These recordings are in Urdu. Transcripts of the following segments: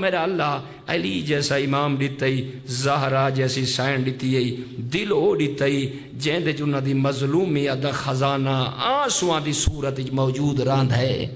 میرا اللہ علی جیسا امام دیتائی زہرا جیسی سائن دیتائی دل او دیتائی جین دے جنہ دی مظلومیت دا خزانہ آنسوان دی صورت موجود راند ہے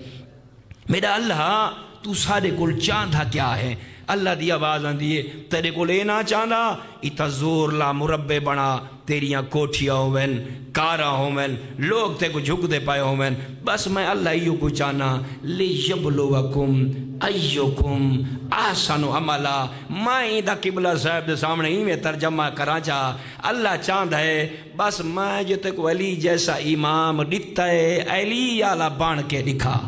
میرا اللہ تو سارے کل چاندھا کیا ہے اللہ دی آواز آندھی ہے تیرے کو لینا چاندھا اتا زور لا مربع بنا تیریاں کوٹھیاں ہومن کارا ہومن لوگ تے کو جھک دے پائے ہومن بس میں اللہ ایو کو چانا لیبلوکم ایوکم احسن عملا میں دا قبلہ صاحب دے سامنے ہی میں ترجمہ کرا چا اللہ چاند ہے بس میں جو تے کو علی جیسا امام ڈتا ہے علی آلہ بان کے دکھا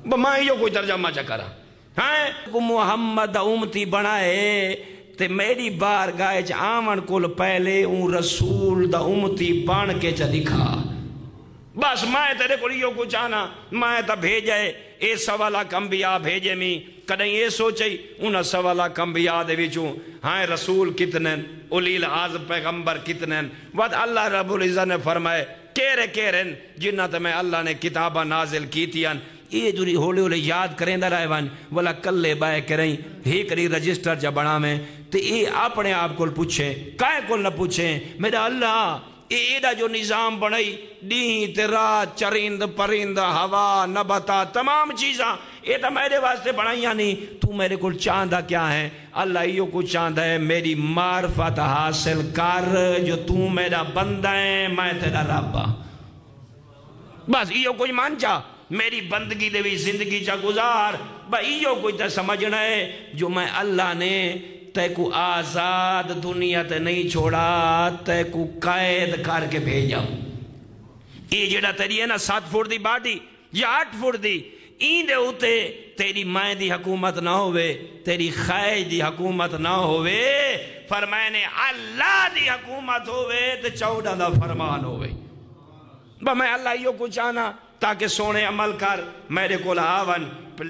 میں یہ کوئی ترجمہ چکرا محمد امتی بنائے تے میری بارگاہ آمن کل پہلے ان رسول دا امتی بان کے چا دکھا بس میں تیرے کو یہ کچھ آنا میں تا بھیجے اے سوالہ کمبیاء بھیجے میں کدیں یہ سوچے انہا سوالہ کمبیاء دے وچوں رسول کتنین اولی العزم پیغمبر کتنین وقت اللہ رب العزت نے فرمائے کیرن جنہ تے میں اللہ نے کتابہ نازل کی تیان یہ جوری ہولے ہولے یاد کریں دا رائے وان والا کلے بائے کریں ہی کری رجسٹر جا بنا میں تو یہ اپنے آپ کو پوچھیں کائے کو نہ پوچھیں میرا اللہ ایدہ جو نظام بنائی دین رات چرند پرند ہوا نبتا تمام چیزاں یہ تو میرے واسطے بنائیاں نہیں تو میرے کو چاندہ کیا ہے اللہ یہ کو چاندہ ہے میری معرفت حاصل کر جو تو میرا بندہ ہے میں تیرا رب بس یہ کوئی مان چاہ میری بندگی دے بھی زندگی چا گزار بھائی یہ کوئی تا سمجھنا ہے جو میں اللہ نے تے کو آزاد دنیا تے نہیں چھوڑا تے کو قید کر کے بھیجا یہ جڑا تیری ہے نا 7 فٹ دی باڈی یا 8 فٹ دی این دے ہوتے تیری مائیں دی حکومت نہ ہوئے تیری خیج دی حکومت نہ ہوئے فرمائنے اللہ دی حکومت ہوئے تے 14 دا فرمان ہوئے میں اللہ یہ کچھ آنا تاکہ سونے عمل کر میرے کو آون